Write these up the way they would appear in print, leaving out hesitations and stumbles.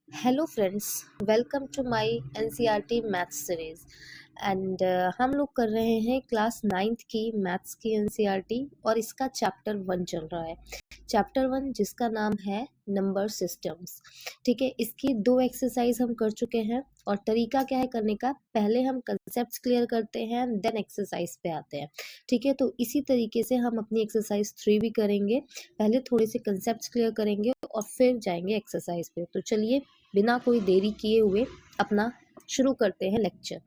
Hello friends, welcome to my NCERT maths series and हम लोग कर रहे हैं क्लास 9th की मैथ्स की एनसीईआरटी और इसका चैप्टर 1 चल रहा है। चैप्टर 1 जिसका नाम है नंबर सिस्टम्स। ठीक है, इसकी 2 एक्सरसाइज हम कर चुके हैं और तरीका क्या है करने का, पहले हम कंसेप्ट्स क्लियर करते हैं देन एक्सरसाइज पे आते हैं। ठीक है, तो इसी तरीके से हम अपनी एक्सरसाइज 3 भी करेंगे। पहले थोड़े से कंसेप्ट्स क्लियर करेंगे और फिर जाएंगे एक्सरसाइज पे। तो चलिए बिना कोई देरी किए हुए अपना शुरू करते हैं लेक्चर।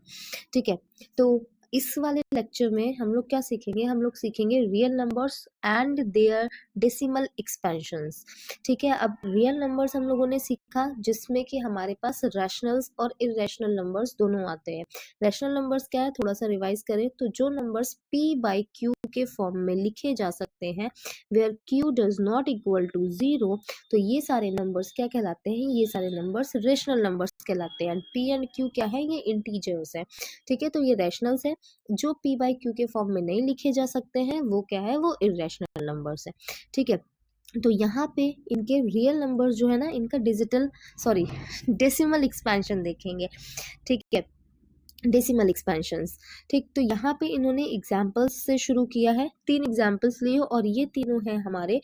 ठीक है, तो इस वाले लेक्चर में हम लोग क्या सीखेंगे, हम लोग सीखेंगे real numbers and their decimal expansions. ठीक है, अब रियल नंबर्स हम लोगों ने सीखा जिसमें कि हमारे पास रैशनल्स और इरेशनल नंबर्स दोनों आते हैं। रैशनल नंबर्स क्या है, थोड़ा सा रिवाइज करें तो जो नंबर्स p बाई क्यू के फॉर्म में लिखे जा सकते हैं where q does not equal to 0, तो ये सारे नंबर्स क्या कहलाते हैं, ये सारे नंबर्स रेशनल नंबर्स कहलाते हैं। p एंड q क्या है, ये इंटीजर्स है। ठीक है, तो ये रैशनल्स है। जो p बाई क्यू के फॉर्म में नहीं लिखे जा सकते हैं वो क्या है, वो इरेशनल नंबर्स है। ठीक है, तो यहाँ पे इनके रियल नंबर्स जो है ना, इनका डेसिमल एक्सपेंशन देखेंगे। ठीक है, डेसिमल एक्सपेंशंस। ठीक, तो यहाँ पे इन्होंने एग्जाम्पल्स से शुरू किया है। 3 एग्जाम्पल्स लिए और ये तीनों हैं हमारे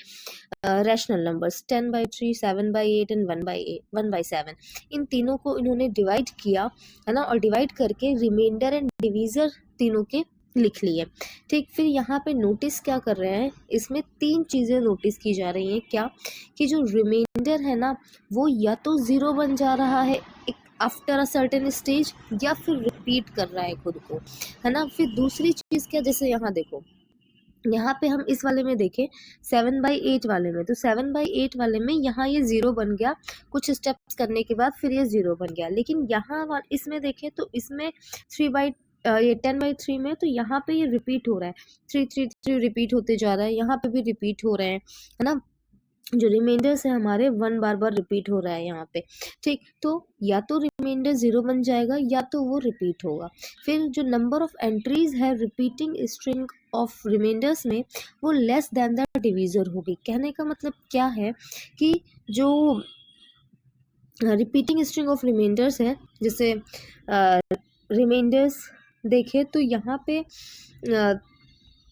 रैशनल नंबर्स 10/3, 7/8 एंड 1/7। इन तीनों को इन्होंने डिवाइड किया है ना, और डिवाइड करके रिमाइंडर एंड डिवीजर तीनों के लिख लिए। ठीक, फिर यहाँ पे नोटिस क्या कर रहे हैं, इसमें 3 चीज़ें नोटिस की जा रही हैं। क्या कि जो रिमाइंडर है ना, वो या तो 0 बन जा रहा है एक आफ्टर अ सर्टेन स्टेज, या फिर रिपीट कर रहा है खुद को, है ना। फिर दूसरी चीज़ क्या, जैसे यहाँ देखो, यहाँ पे हम इस वाले में देखें 7/8 वाले में, तो 7/8 वाले में यहाँ ये 0 बन गया, कुछ स्टेप्स करने के बाद फिर ये 0 बन गया। लेकिन यहाँ इसमें देखें तो इसमें 10/3 में तो यहाँ पे ये रिपीट हो रहा है, 3 रिपीट होते जा रहा है, यहाँ पे भी रिपीट हो रहे हैं, है ना। जो रिमाइंडर्स है हमारे 1 बार बार रिपीट हो रहा है यहाँ पे। ठीक, तो या तो रिमाइंडर 0 बन जाएगा या तो वो रिपीट होगा। फिर जो नंबर ऑफ एंट्रीज है रिपीटिंग स्ट्रिंग ऑफ रिमाइंडर्स में, वो लेस देन द डिवीजर होगी। कहने का मतलब क्या है कि जो रिपीटिंग स्ट्रिंग ऑफ रिमाइंडर्स है, जैसे रिमाइंडर्स देखे तो यहाँ पे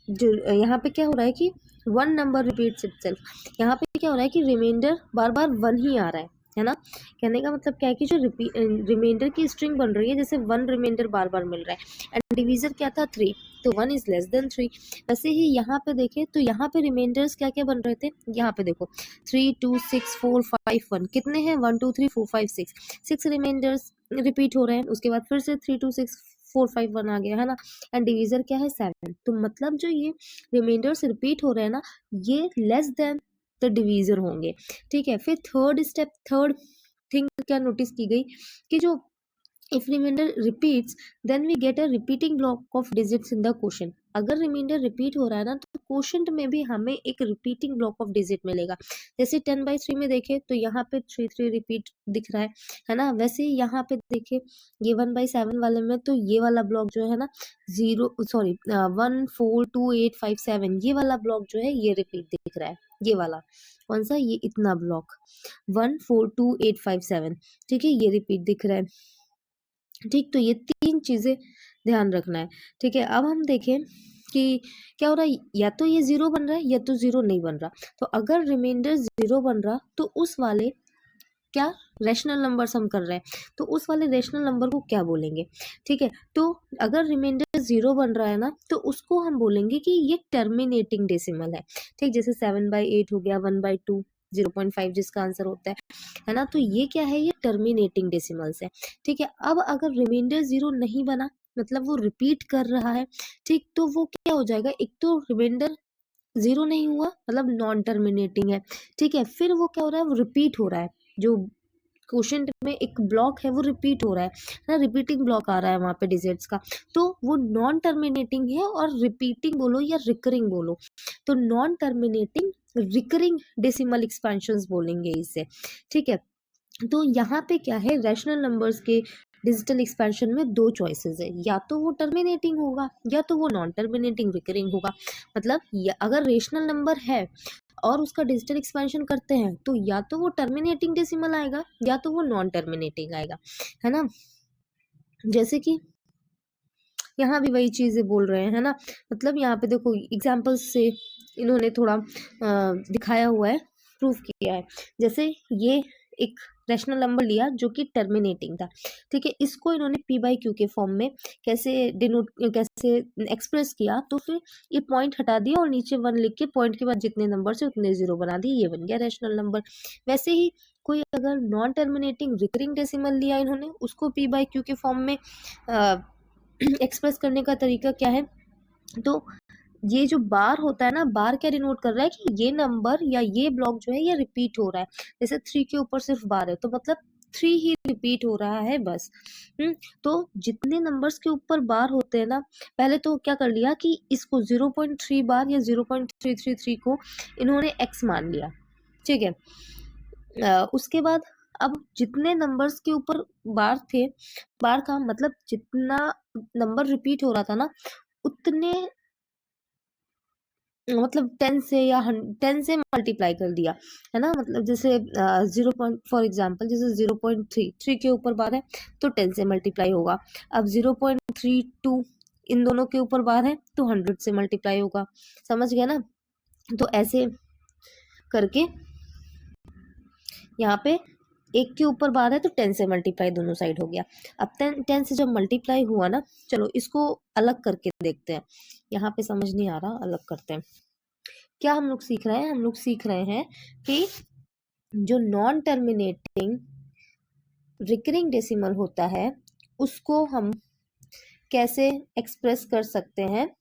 जो यहाँ पे क्या हो रहा है कि 1 नंबर रिपीट्स इटसेल्फ। यहाँ पे क्या हो रहा है कि रिमाइंडर बार बार 1 ही आ रहा है ना। कहने का मतलब क्या है कि जो रिमाइंडर की स्ट्रिंग बन रही है, जैसे 1 रिमाइंडर बार बार मिल रहा है एंड डिवीजर क्या था 3, तो 1 इज लेस देन 3। वैसे ही यहाँ पे देखें तो यहाँ पे रिमाइंडर्स क्या क्या बन रहे थे, यहाँ पे देखो 3 2 6 4 5 1, कितने हैं 1 2 3 4 5 6 रिमाइंडर्स रिपीट हो रहे हैं। उसके बाद फिर से 3 2 6 4 5 1 आ गया, है ना। एंड डिवीजर क्या है 7, तो मतलब जो ये रिमाइंडर्स रिपीट हो रहे हैं ना, ये लेस देन द डिवीजर होंगे। ठीक है, फिर थर्ड थिंग क्या नोटिस की गई कि जो if remainder repeats then we get a repeating block of digits in the quotient। अगर रिमाइंडर रिपीट हो रहा है ना, तो क्वोशंट में भी हमें एक रिपीटिंग ब्लॉक ऑफ डिजिट मिलेगा। जैसे 10/3 में देखें तो यहाँ पे 3 रिपीट दिख रहा है ना। वैसे ही यहाँ पे देखें ये 1/7 वाले में, तो ये वाला ब्लॉक जो है ना 1 4 2 8 5 7, ये वाला ब्लॉक जो है ये रिपीट दिख रहा है। ये वाला कौन सा, ये इतना ब्लॉक 1 4 2 8 5 7, ठीक है, ये रिपीट दिख रहा है। ठीक, तो ये 3 चीजें ध्यान रखना है। ठीक है, अब हम देखें कि क्या हो रहा है, या तो ये 0 बन रहा है या तो 0 नहीं बन रहा। तो अगर रिमाइंडर 0 बन रहा तो उस वाले क्या रैशनल नंबर्स हम कर रहे हैं, तो उस वाले रैशनल नंबर को क्या बोलेंगे। ठीक है, तो अगर रिमाइंडर 0 बन रहा है ना, तो उसको हम बोलेंगे कि ये टर्मिनेटिंग डेसिमल है। ठीक, जैसे 7/8 हो गया, 1/2 0.5 जिसका आंसर होता है ना। तो ये क्या है, ये टर्मिनेटिंग डेसिमल्स है। ठीक है, अब अगर रिमाइंडर 0 नहीं बना, मतलब वो रिपीट कर रहा है, ठीक, तो वो क्या हो जाएगा, एक तो रिमाइंडर 0 नहीं हुआ मतलब नॉन टर्मिनेटिंग है। ठीक है, फिर वो क्या हो रहा है, वो रिपीट हो रहा है। जो क्वोशंट में एक ब्लॉक है वो रिपीट हो रहा है ना, रिपीटिंग ब्लॉक आ रहा है वहाँ पे डिजिट्स का, तो वो नॉन टर्मिनेटिंग है। और रिपीटिंग बोलो या रिकरिंग बोलो, तो non terminating recurring decimal expansions बोलेंगे इसे। ठीक है, तो यहाँ पे क्या है, रैशनल नंबर्स के डिजिटल एक्सपेंशन में 2 चॉइसेस है, या तो वो टर्मिनेटिंग होगा या तो वो नॉन टर्मिनेटिंग रिकरिंग होगा। मतलब अगर रेशनल नंबर है और उसका डिजिटल एक्सपेंशन करते हैं तो या तो वो टर्मिनेटिंग डेसिमल आएगा या तो वो नॉन टर्मिनेटिंग आएगा, है ना। जैसे कि यहाँ भी वही चीज़ें बोल रहे हैं, है ना। मतलब यहाँ पे देखो एग्जाम्पल्स से इन्होंने थोड़ा दिखाया हुआ है, प्रूफ किया है। जैसे ये एक रैशनल नंबर लिया जो कि टर्मिनेटिंग था, ठीक है। इसको इन्होंने पी बाई क्यू के फॉर्म में कैसे एक्सप्रेस किया, तो फिर ये पॉइंट हटा दिया और नीचे 1 लिख के पॉइंट के बाद जितने नंबर से उतने 0 बना दिए, ये बन गया रैशनल नंबर। वैसे ही कोई अगर नॉन टर्मिनेटिंग रिकरिंग डेसिमल लिया इन्होंने, उसको पी बाई क्यू के फॉर्म में एक्सप्रेस करने का तरीका क्या है, तो ये जो बार होता है ना, बार क्या डिनोट कर रहा है कि ये नंबर या ये ब्लॉक जो है ये रिपीट हो रहा है। जैसे 3 के ऊपर सिर्फ बार है तो मतलब 3 ही रिपीट हो रहा है बस। तो जितने नंबर्स के ऊपर बार होते हैं ना, पहले तो क्या कर लिया कि इसको 0.3 बार या 0.333 को इन्होंने x मान लिया, ठीक है। उसके बाद अब जितने नंबर्स के ऊपर बार थे, बार का मतलब जितना नंबर रिपीट हो रहा था ना, उतने मतलब 10 से या 10 से मल्टीप्लाई कर दिया, है ना। मतलब जैसे फॉर एग्जांपल जैसे 0.3 के ऊपर बार है तो 10 से मल्टीप्लाई होगा। अब 0.32 इन दोनों के ऊपर बार है तो 100 से मल्टीप्लाई होगा, समझ गया ना। तो ऐसे करके यहाँ पे 1 के ऊपर बार है तो 10 से मल्टीप्लाई दोनों साइड हो गया। अब 10 से जब मल्टीप्लाई हुआ ना, चलो इसको अलग करके देखते हैं। यहाँ पे समझ नहीं आ रहा, अलग करते हैं। क्या हम लोग सीख रहे हैं, हम लोग सीख रहे हैं कि जो नॉन टर्मिनेटिंग रिकरिंग डेसिमल होता है उसको हम कैसे एक्सप्रेस कर सकते हैं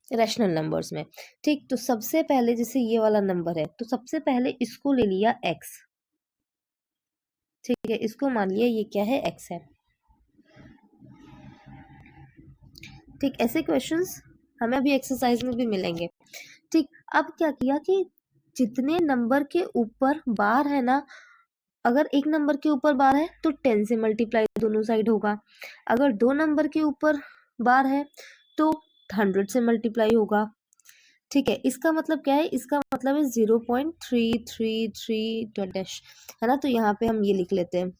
रैशनल नंबर्स में, ठीक। तो सबसे पहले जैसे ये वाला नंबर है तो सबसे पहले इसको ले लिया x, ठीक है। इसको मान लिया ये क्या है, x है, ठीक। ऐसे क्वेश्चंस हमें अभी एक्सरसाइज में भी मिलेंगे, ठीक। अब क्या किया कि जितने नंबर के ऊपर बार है ना, अगर एक नंबर के ऊपर बार है तो 10 से मल्टीप्लाई दोनों साइड होगा। अगर 2 नंबर के ऊपर बार है तो 100 से मल्टीप्लाई होगा, ठीक है। इसका मतलब क्या है, इसका मतलब है 0.333 डैश, है ना। तो यहाँ पे हम ये लिख लेते हैं,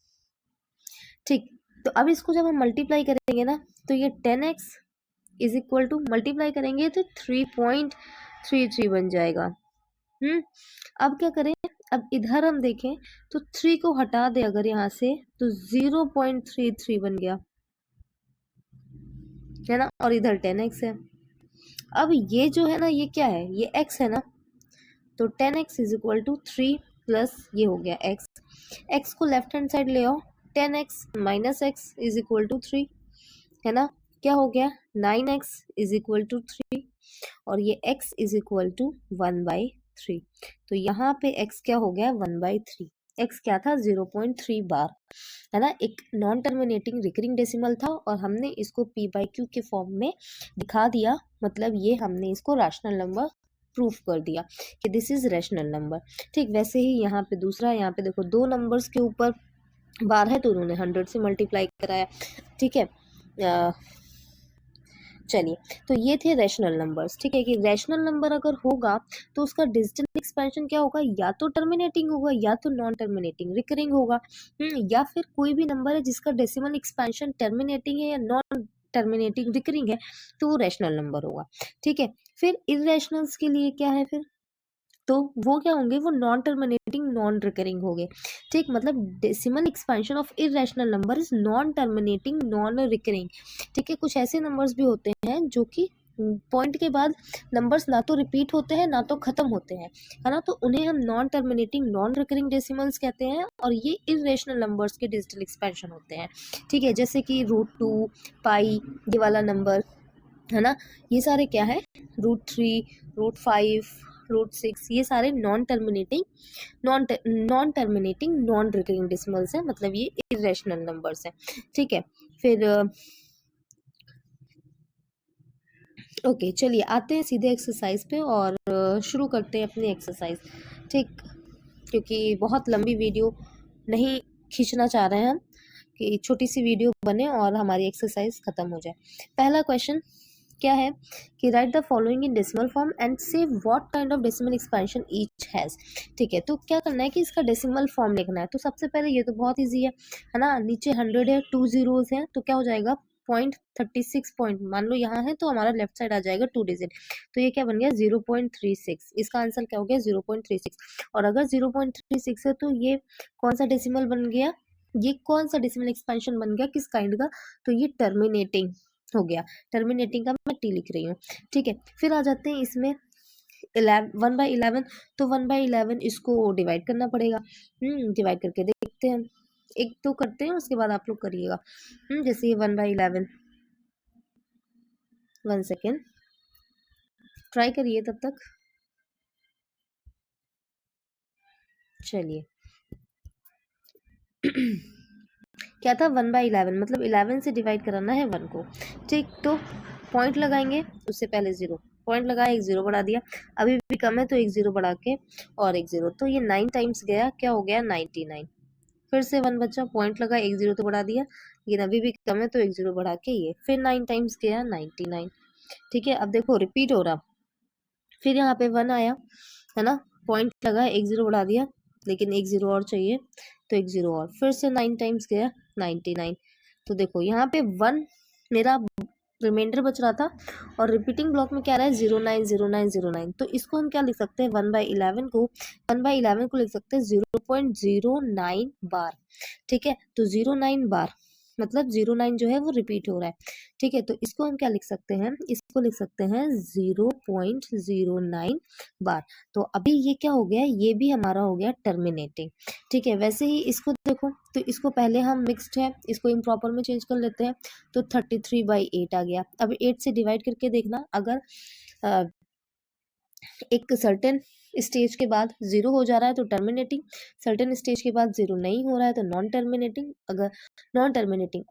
ठीक। तो अब इसको जब हम मल्टीप्लाई करेंगे ना तो ये 10x is equal to, multiply करेंगे तो 3.33 बन जाएगा। अब क्या करें, अब इधर हम देखें तो 3 को हटा दे अगर यहाँ से तो 0.33 बन गया, है ना। और इधर 10x है। अब ये जो है ना, ये क्या है, ये x है ना, तो 10x is equal to 3 plus ये हो गया x को लेफ्ट हैंड साइड ले आओ, 10x minus x is equal to 3, है ना। क्या हो गया, 9x इज इक्वल टू 3 और ये x इज इक्वल टू 1/3। तो यहाँ पे x क्या हो गया, 1/3। x क्या था, 0.3 बार, है ना। एक नॉन टर्मिनेटिंग रिकरिंग डेसिमल था और हमने इसको p बाई क्यू के फॉर्म में दिखा दिया, मतलब ये हमने इसको रैशनल नंबर प्रूफ कर दिया कि दिस इज रैशनल नंबर, ठीक। वैसे ही यहाँ पे दूसरा, यहाँ पे देखो 2 नंबर्स के ऊपर बार है तो उन्होंने 100 से मल्टीप्लाई कराया, ठीक है। चलिए, तो ये थे रैशनल नंबर्स, ठीक है। कि रैशनल नंबर अगर होगा तो उसका डिजिटल एक्सपेंशन क्या होगा, या तो टर्मिनेटिंग होगा या तो नॉन टर्मिनेटिंग रिकरिंग होगा, या फिर कोई भी नंबर है जिसका डेसिमल एक्सपेंशन टर्मिनेटिंग है या नॉन टर्मिनेटिंग रिकरिंग है तो वो रैशनल नंबर होगा, ठीक है। फिर इररेशनल्स के लिए क्या है फिर, तो वो क्या होंगे, वो नॉन टर्मिनेटिंग नॉन रिकरिंग होंगे, ठीक। मतलब decimal expansion of irrational number is non terminating non recurring, ठीक है। कुछ ऐसे नंबर्स भी होते हैं जो कि पॉइंट के बाद नंबर्स ना तो रिपीट होते हैं ना तो खत्म होते हैं, है ना। तो उन्हें हम non terminating non recurring decimals कहते हैं और ये इरेशनल नंबर्स के डिजिटल एक्सपेंशन होते हैं, ठीक है। जैसे कि √2 पाई ये वाला नंबर, है ना। ये सारे क्या है, √3 √5 √6, ये सारे non terminating non recurring decimals हैं, मतलब ये इरेशनल नंबर्स हैं, ठीक है। फिर ओके, चलिए आते हैं सीधे एक्सरसाइज पे और शुरू करते हैं अपनी एक्सरसाइज, ठीक। क्योंकि बहुत लंबी वीडियो नहीं खींचना चाह रहे हैं हम, कि छोटी सी वीडियो बने और हमारी एक्सरसाइज खत्म हो जाए। पहला क्वेश्चन, क्या है कि write the following in decimal form and say what kind of decimal expansion each has. ठीक है, तो क्या करना है कि इसका डेसिमल फॉर्म लिखना है। तो सबसे पहले ये तो बहुत ईजी है ना, नीचे 100 है, 2 zeros हैं, तो क्या हो जाएगा 0.36 पॉइंट, मान लो यहाँ है तो हमारा लेफ्ट साइड आ जाएगा 2 डिजिट, तो ये क्या बन गया 0.36। इसका आंसर क्या हो गया 0.36। और अगर 0.36 है तो ये कौन सा डेसिमल बन गया, ये कौन सा डेसिमल एक्सपेंशन बन गया, किस काइंड का, तो ये टर्मिनेटिंग हो गया। टर्मिनेटिंग का मैं टी लिख रही हूँ। ठीक है, फिर आ जाते हैं इसमें 1/11, तो 1/11 इसको डिवाइड करना पड़ेगा। डिवाइड करके देखते हैं, एक तो करते हैं उसके बाद आप लोग करिएगा। जैसे ये 1/11, 1 सेकेंड ट्राई करिए तब तक। चलिए क्या था 1/11, मतलब 11 से डिवाइड कराना है 1 को। ठीक, तो पॉइंट लगाएंगे, उससे पहले 0 पॉइंट लगाया, एक 0 बढ़ा दिया, अभी भी कम है तो एक 0 बढ़ा के और एक 0, तो ये 9 टाइम्स गया, क्या हो गया 99। फिर से 1 बचा, पॉइंट लगा, एक 0 तो बढ़ा दिया, लेकिन अभी भी कम है तो एक 0 बढ़ा के ये फिर 9 टाइम्स गया 99। ठीक है, अब देखो रिपीट हो रहा, फिर यहाँ पे 1 आया है ना, पॉइंट लगा, एक 0 बढ़ा दिया, लेकिन एक 0 और चाहिए, तो एक 0 और, फिर से 9 टाइम्स गया 99। तो देखो यहाँ पे 1 मेरा रिमाइंडर बच रहा था, और रिपीटिंग ब्लॉक में क्या रहा है 090909, तो इसको हम क्या लिख सकते हैं 1/11 को लिख सकते हैं 0.09 बार। ठीक है, तो 09 बार मतलब 09 जो है वो रिपीट हो रहा है। ठीक है, तो इसको हम क्या लिख सकते हैं, इसको लिख सकते हैं 0.09 बार। तो अभी ये क्या हो गया, ये भी हमारा हो गया टर्मिनेटिंग। ठीक है, वैसे ही इसको देखो, तो इसको पहले हम मिक्स्ड है, इसको इम्प्रॉपर में चेंज कर लेते हैं, तो 33/8 आ गया। अब 8 से डिवाइड करके देखना, अगर एक सर्टेन स्टेज के बाद 0 हो जा रहा है तो टर्मिनेटिंग, सर्टेन स्टेज के बाद 0 नहीं हो रहा है तो नॉन टर्मिनेटिंग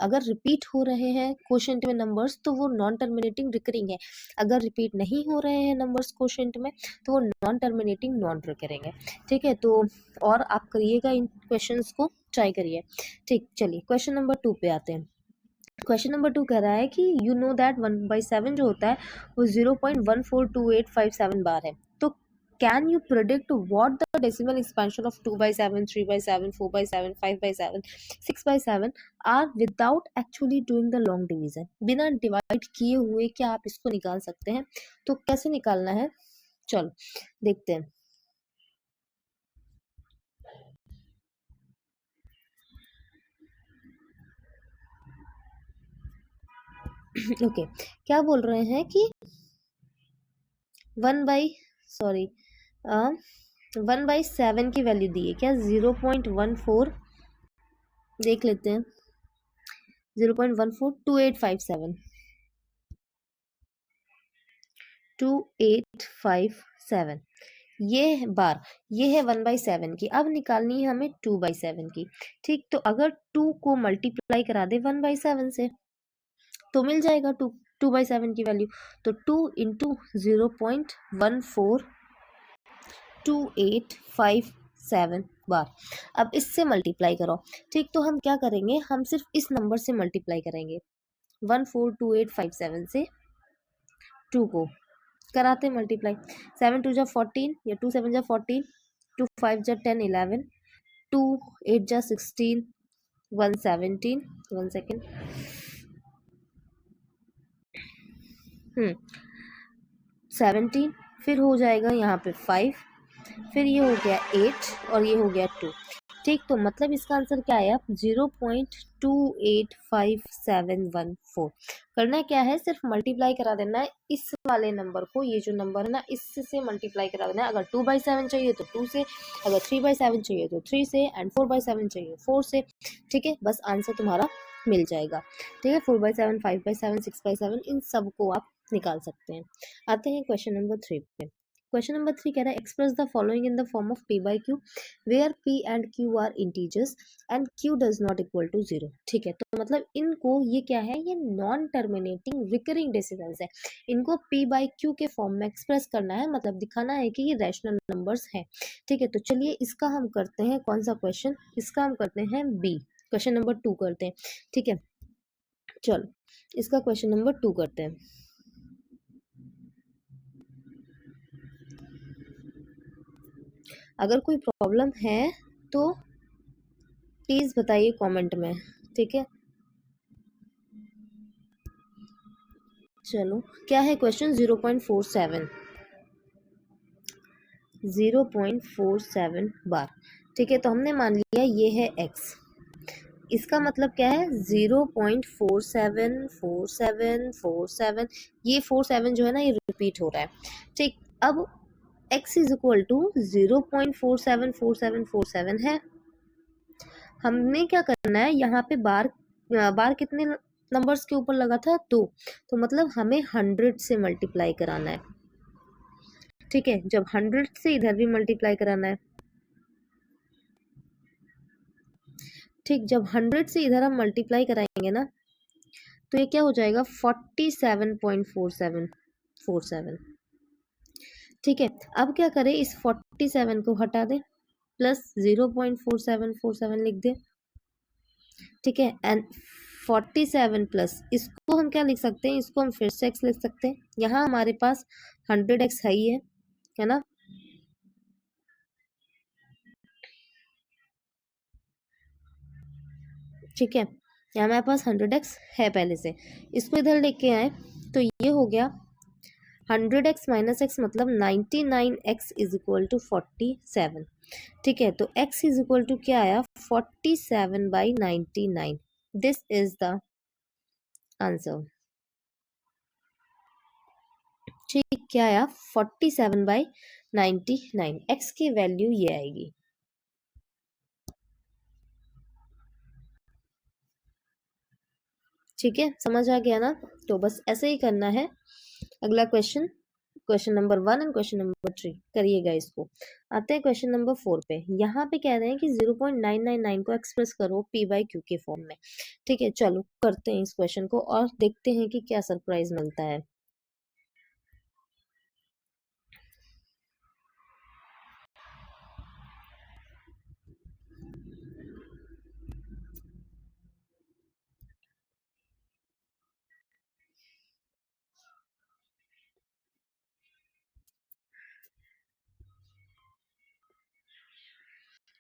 अगर रिपीट हो रहे हैं क्वोशेंट में नंबर्स तो वो नॉन टर्मिनेटिंग रिकरिंग है, अगर रिपीट नहीं हो रहे हैं नंबर्स क्वोशेंट में तो वो नॉन टर्मिनेटिंग नॉन रिकरिंग है। ठीक है, तो और आप करिएगा, इन क्वेश्चंस को ट्राई करिए। ठीक, चलिए क्वेश्चन नंबर 2 पे आते हैं। क्वेश्चन नंबर 2 कह रहा है कि यू नो दैट 1/7 जो होता है वो 0.142857 बार है, तो can you predict what the decimal expansion of 2/7, 3/7, 4/7, 5/7, 6/7 are without actually doing the long division. बिना डिवाइड किए हुए क्या आप इसको निकाल सकते हैं, तो कैसे निकालना है, चलो देखते हैं। ओके क्या बोल रहे हैं कि 1/7 की वैल्यू दी है क्या, 0.14 देख लेते हैं, 0.142857 2857 ये है बार, ये है 1/7 की। अब निकालनी है हमें 2/7 की। ठीक, तो अगर 2 को मल्टीप्लाई करा दे 1/7 से तो मिल जाएगा 2/7 की वैल्यू, तो 2 इंटू 0.142857 बार। अब इससे मल्टीप्लाई करो। ठीक, तो हम क्या करेंगे, हम सिर्फ इस नंबर से मल्टीप्लाई करेंगे, 142857 से 2 को कराते मल्टीप्लाई, 7 2 जा 14 या 2 7 जा 14, 2 5 जा 10 11, 2 8 जा 16, 1 17, 1 सेकेंड 17, फिर हो जाएगा यहाँ पे 5, फिर ये हो गया 8 और ये हो गया 2। ठीक, तो मतलब इसका आंसर क्या आया 0.285714। करना क्या है, सिर्फ मल्टीप्लाई करा देना है इस वाले नंबर को, ये जो नंबर है ना इससे मल्टीप्लाई करा देना है। अगर 2/7 चाहिए तो 2 से, अगर 3/7 चाहिए तो 3 से, एंड 4/7 चाहिए 4 से। ठीक है, बस आंसर तुम्हारा मिल जाएगा। ठीक है, 4/7, 5/7, 6/7 इन सब को आप निकाल सकते हैं। आते हैं क्वेश्चन नंबर 3 पे। क्वेश्चन नंबर 3 कह रहा है express the following in the form of p/q where p and q are integers and q does not equal to 0। ठीक है, तो मतलब इनको ये क्या है, ये नॉन टर्मिनेटिंग रिकरिंग डेसिमल्स है, इनको p/q के फॉर्म में एक्सप्रेस करना है, मतलब दिखाना है कि ये रैशनल नंबर्स हैं। ठीक है, तो चलिए इसका हम करते हैं कौन सा क्वेश्चन, इसका हम करते हैं बी, क्वेश्चन नंबर 2 करते हैं। ठीक है, चलो इसका क्वेश्चन नंबर 2 करते हैं। अगर कोई प्रॉब्लम है तो प्लीज बताइए कमेंट में, ठीक है। चलो क्या है क्वेश्चन 0.47 बार, ठीक है। तो हमने मान लिया ये है x, इसका मतलब क्या है 0.474747, ये 47 जो है ना ये रिपीट हो रहा है, ठीक। अब x इज इक्वल टू 0.474747 है। हमने क्या करना है यहाँ पे बार, बार कितने नंबर्स के ऊपर लगा था 2, तो मतलब हमें 100 से मल्टीप्लाई कराना है, ठीक है। जब 100 से इधर भी मल्टीप्लाई कराना है, ठीक। जब 100 से इधर हम मल्टीप्लाई कराएंगे ना तो ये क्या हो जाएगा 47.4747, ठीक है। अब क्या करें, इस 47 को हटा दें, प्लस 0.4747 लिख दें, ठीक है। एंड 47 प्लस इसको हम क्या लिख सकते हैं, इसको हम फिर से x लिख सकते हैं। यहाँ हमारे पास 100x है ही है ना, ठीक है। यहाँ हमारे पास 100x है पहले से, इसको इधर लेके आए तो ये हो गया 100x माइनस एक्स मतलब 99x इज इक्वल टू 47, ठीक है। तो x इज इक्वल टू क्या आया 47/99, दिस इज द आंसर, ठीक। क्या आया 47/99, x की वैल्यू ये आएगी, ठीक है। समझ आ गया ना, तो बस ऐसे ही करना है। अगला question, question number 1 and question number 3 करिएगा इसको। आते हैं क्वेश्चन नंबर 4 पे। यहाँ पे कह रहे हैं कि 0.999 को एक्सप्रेस करो p बाई क्यू के फॉर्म में, ठीक है। चलो करते हैं इस क्वेश्चन को और देखते हैं कि क्या सरप्राइज मिलता है।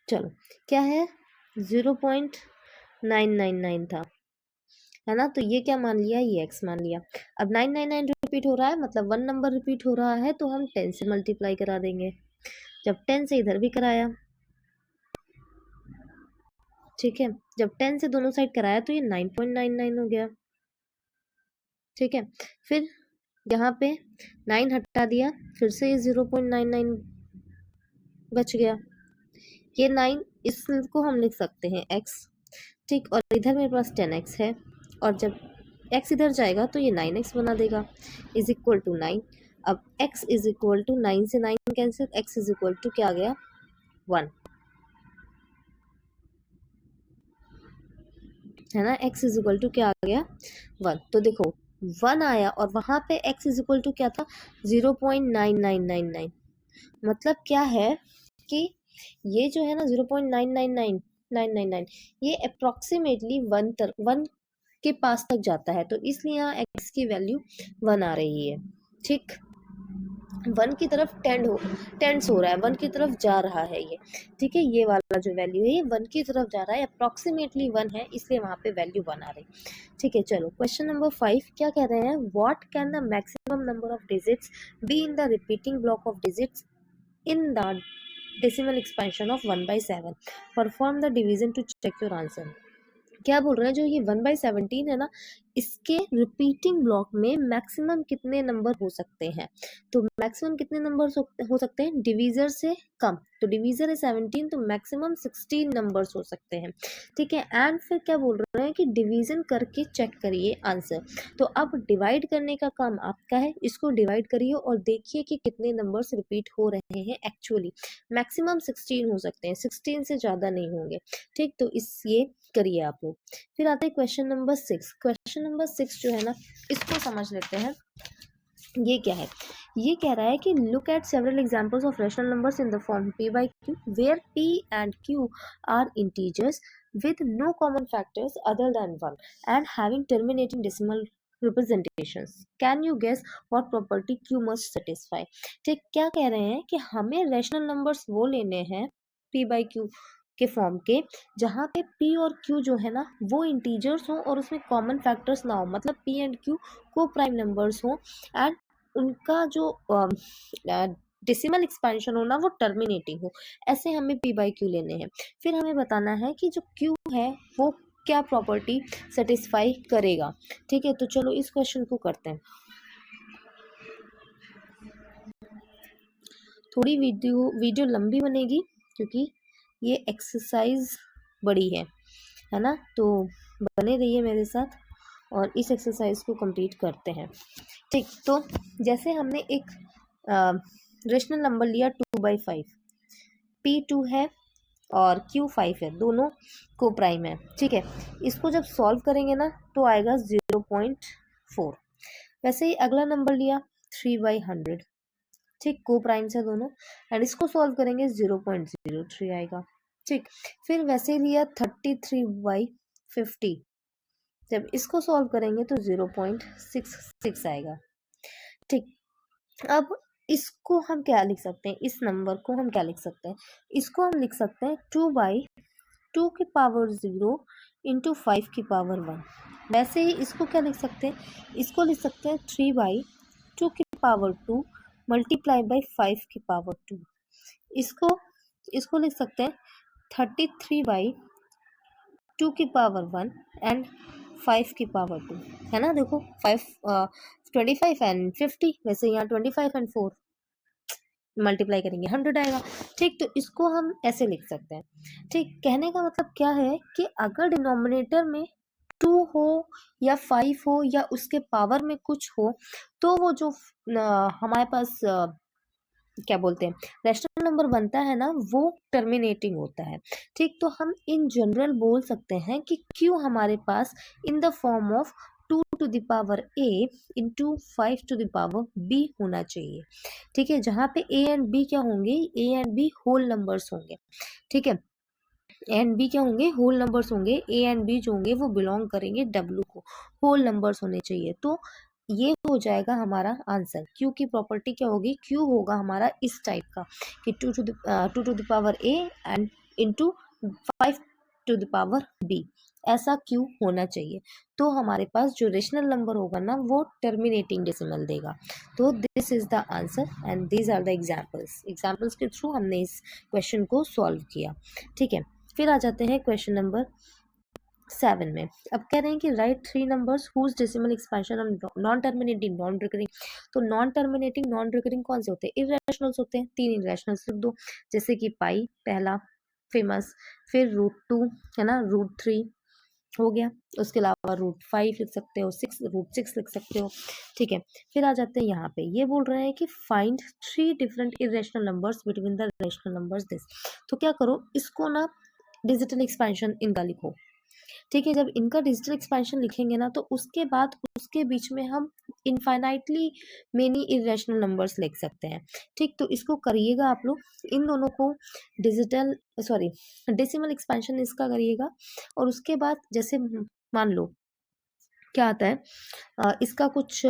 चलो क्या है 0.999 था, है ना। तो ये क्या मान लिया, ये x मान लिया। अब 999 रिपीट हो रहा है मतलब 1 नंबर रिपीट हो रहा है, तो हम 10 से मल्टीप्लाई करा देंगे। जब 10 से इधर भी कराया, ठीक है। जब 10 से दोनों साइड कराया तो ये 9.99 हो गया, ठीक है। फिर यहाँ पे 9 हटा दिया, फिर से ये 0.99 बच गया। ये 9 इसको हम लिख सकते हैं x, ठीक। और इधर मेरे पास 10x है, और जब x इधर जाएगा तो ये 9x बना देगा, इज इक्वल टू 9। अब x इज इक्वल टू 9 से 9 cancel, x is equal to क्या आ गया 1, है ना। x इज इक्वल टू क्या आ गया 1, तो देखो 1 आया और वहां पे x इज इक्वल टू क्या था 0.9999, मतलब क्या है कि ये जो है ना 0.999999 ये अप्रोक्सीमेटली 1 के पास तक जाता है, तो इसलिए यहाँ x की वैल्यू 1 आ रही है, ठीक। 1 की तरफ टेंड्स हो रहा है, 1 की तरफ जा रहा है ये, ठीक है। ये वाला जो वैल्यू है ये 1 की तरफ जा रहा है, अप्रोक्सीमेटली 1 है, इसलिए वहां पे वैल्यू 1 आ रही, ठीक है। चलो क्वेश्चन नंबर 5 क्या कह रहे हैं, what can the maximum number of digits be in the repeating block of digits in the decimal expansion of 1/7, perform the division to check your answer। क्या बोल रहे हैं, जो ये 1/17 है ना, इसके रिपीटिंग ब्लॉक में मैक्सिमम कितने नंबर हो सकते हैं। तो मैक्सिमम कितने नंबर हो सकते हैं, डिवीजर से कम, तो डिवीजर है 17 तो मैक्सिमम 16 नंबर्स हो सकते हैं, ठीक है। एंड फिर क्या बोल रहे हैं कि डिवीजन करके चेक करिए आंसर। तो अब डिवाइड करने का काम आपका है, इसको डिवाइड करिए और देखिए कि कितने नंबर्स रिपीट हो रहे हैं। एक्चुअली मैक्सिमम 16 हो सकते हैं, 16 से ज़्यादा नहीं होंगे, ठीक। तो इस ये करिए आप लोग। फिर आता है क्वेश्चन नंबर 6। क्वेश्चन नंबर 6 जो है ना इसको समझ लेते हैं। ये क्या है, ये कह रहा है कि look at several examples of rational numbers in the form p by q where p and q are integers with no common factors other than 1 and having terminating decimal representations. Can you guess what property Q must satisfy? ठीक, क्या कह रहे हैं कि हमें rational numbers वो लेने हैं P by Q के फॉर्म के, जहाँ पे P और Q जो है ना वो इंटीजर्स हो और उसमें कॉमन फैक्टर्स ना हो, मतलब P एंड Q को प्राइम नंबर्स हो एंड उनका जो डेसिमल एक्सपेंशन हो ना वो टर्मिनेटिंग हो, ऐसे हमें P by Q लेने हैं। फिर हमें बताना है कि जो Q है वो क्या प्रॉपर्टी सेटिस्फाई करेगा। ठीक है, तो चलो इस क्वेश्चन को करते हैं। थोड़ी वीडियो लंबी बनेगी क्योंकि ये एक्सरसाइज बड़ी है ना, तो बने रहिए मेरे साथ और इस एक्सरसाइज को कंप्लीट करते हैं। ठीक, तो जैसे हमने एक रेशनल नंबर लिया 2/5, P2 है और Q5 है, दोनों को प्राइम है। ठीक है, इसको जब सॉल्व करेंगे ना तो आएगा 0.4। वैसे ही अगला नंबर लिया 3/100, ठीक, को प्राइम से दोनों, एंड इसको सॉल्व करेंगे 0.03 आएगा। ठीक, फिर वैसे लिया 33/50, जब इसको सॉल्व करेंगे तो 0.66 आएगा। ठीक, अब इसको हम क्या लिख सकते हैं, इस नंबर को हम क्या लिख सकते हैं, इसको हम लिख सकते हैं 2/2 की पावर 0 इंटू 5 की पावर 1। वैसे ही इसको क्या लिख सकते हैं, इसको लिख सकते हैं 3/2 की पावर 2 मल्टीप्लाई बाई 5 की पावर 2। इसको लिख सकते हैं 33/2 की पावर 1 एंड 5 की पावर 2, है ना। देखो 25 एंड 50, वैसे यहाँ 25 एंड 4 मल्टीप्लाई करेंगे 100 आएगा। ठीक, तो इसको हम ऐसे लिख सकते हैं। ठीक, कहने का मतलब क्या है कि अगर डिनोमिनेटर में 2 हो या 5 हो या उसके पावर में कुछ हो तो वो जो हमारे पास क्या बोलते हैं रैशनल नंबर बनता है ना वो टर्मिनेटिंग होता है। ठीक, तो हम इन जनरल बोल सकते हैं कि Q हमारे पास in the form of 2 to the power A into 5 to the power B होना चाहिए। ठीक है, जहाँ पे A एंड B क्या होंगे, A and B whole numbers होंगे। ठीक है, एंड बी क्या होंगे, होल नंबर्स होंगे। ए एंड बी जो होंगे वो बिलोंग करेंगे W को, होल नंबर्स होने चाहिए। तो ये हो जाएगा हमारा आंसर। क्यू की प्रॉपर्टी क्या होगी, क्यू होगा हमारा इस टाइप का कि 2 to the power A and into 5 to the power B, ऐसा क्यू होना चाहिए। तो हमारे पास जो रेशनल नंबर होगा ना वो टर्मिनेटिंग डेसिमल देगा। तो this is the answer and these are the examples के थ्रू हमने इस क्वेश्चन को सॉल्व किया। ठीक है, फिर आ जाते हैं क्वेश्चन नंबर 7 में। अब कह रहे हैं कि write 3 numbers whose decimal expansion of non terminating non recurring. तो नॉन टर्मिनेटिंग नॉन रिकरिंग कौन से होते हैं, इरेशनल्स होते हैं। 3 इरेशनल्स लिख दो, जैसे कि पाई पहला फेमस, फिर √2 है ना, √3 हो गया, उसके अलावा √5 लिख सकते हो, √6 लिख सकते हो। ठीक है, फिर आ जाते हैं यहाँ पे, ये बोल रहे हैं कि find 3 different irrational numbers between the rational numbers this. तो क्या करो, इसको ना डिजिटल एक्सपेंशन इनका लिखो। ठीक है, जब इनका डिजिटल एक्सपेंशन लिखेंगे ना तो उसके बाद उसके बीच में हम इनफाइनाइटली मेनी इरेशनल नंबर्स लिख सकते हैं। ठीक, तो इसको करिएगा आप लोग, इन दोनों को डेसिमल एक्सपेंशन इसका करिएगा। और उसके बाद जैसे मान लो क्या आता है, इसका कुछ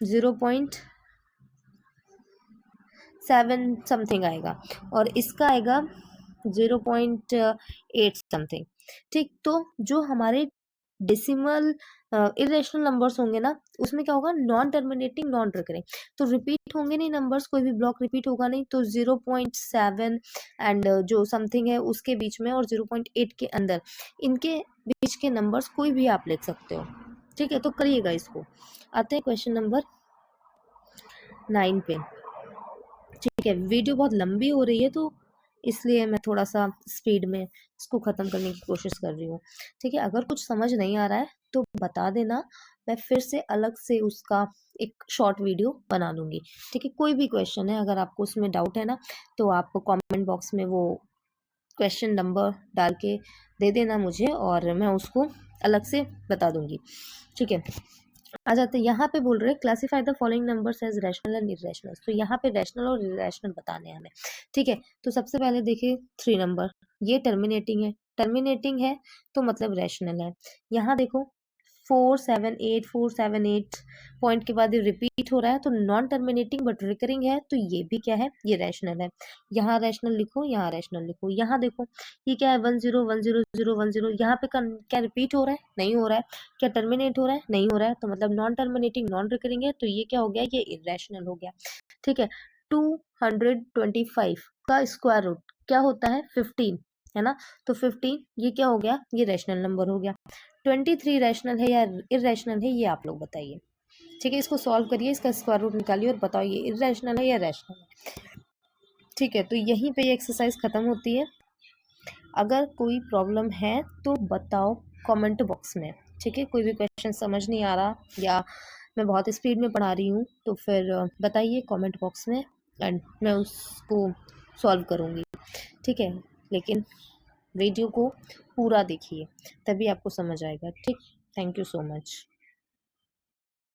0.7 समथिंग आएगा और इसका आएगा 0.8 समथिंग। ठीक, तो जो हमारे डेसिमल इरेशनल नंबर्स होंगे ना उसमें क्या होगा, नॉन टर्मिनेटिंग नॉन रिकरिंग, तो रिपीट होंगे नहीं नंबर्स, कोई भी ब्लॉक रिपीट होगा नहीं। तो 0.7 एंड जो समथिंग है उसके बीच में और 0.8 के अंदर, इनके बीच के नंबर्स कोई भी आप लिख सकते हो। ठीक है, तो करिएगा इसको। आते हैं क्वेश्चन नंबर 9 पे। ठीक है, वीडियो बहुत लंबी हो रही है तो इसलिए मैं थोड़ा सा स्पीड में इसको ख़त्म करने की कोशिश कर रही हूँ। ठीक है, अगर कुछ समझ नहीं आ रहा है तो बता देना, मैं फिर से अलग से उसका एक शॉर्ट वीडियो बना लूँगी। ठीक है, कोई भी क्वेश्चन है अगर आपको उसमें डाउट है ना तो आप कमेंट बॉक्स में वो क्वेश्चन नंबर डाल के दे देना मुझे और मैं उसको अलग से बता दूँगी। ठीक है, आ जाते हैं यहाँ पे, बोल रहे हैं classify the following numbers as rational and irrational. तो यहाँ पे रैशनल और इरेशनल बताने हैं हमें। ठीक है, तो सबसे पहले देखिए 3 नंबर, ये टर्मिनेटिंग है तो मतलब रैशनल है। यहाँ देखो 478 पॉइंट के बाद ये रिपीट हो रहा है तो नॉन टर्मिनेटिंग बट रिकरिंग है, तो ये भी क्या है, ये रैशनल है। यहाँ रैशनल लिखो, यहाँ रैशनल लिखो। यहाँ देखो ये क्या है, 10100110, यहाँ पे क्या रिपीट हो रहा है, नहीं हो रहा है। क्या टर्मिनेट हो रहा है, नहीं हो रहा है, तो मतलब नॉन टर्मिनेटिंग नॉन रिकरिंग है, तो ये क्या हो गया, ये इरेशनल हो गया। ठीक है। 225 का स्क्वायर रूट क्या होता है, 15, है ना। तो 15 ये क्या हो गया, ये रैशनल नंबर हो गया। 23 रैशनल है या इरेशनल है, ये आप लोग बताइए। ठीक है, इसको सॉल्व करिए, इसका स्क्वायर रूट निकालिए और बताओ ये इरेशनल है या रैशनल है। ठीक है, तो यहीं पे ये एक्सरसाइज खत्म होती है। अगर कोई प्रॉब्लम है तो बताओ कमेंट बॉक्स में। ठीक है, कोई भी क्वेश्चन समझ नहीं आ रहा या मैं बहुत स्पीड में पढ़ा रही हूँ तो फिर बताइए कमेंट बॉक्स में एंड मैं उसको सॉल्व करूँगी। ठीक है, लेकिन वीडियो को पूरा देखिए तभी आपको समझ आएगा। ठीक, थैंक यू सो मच।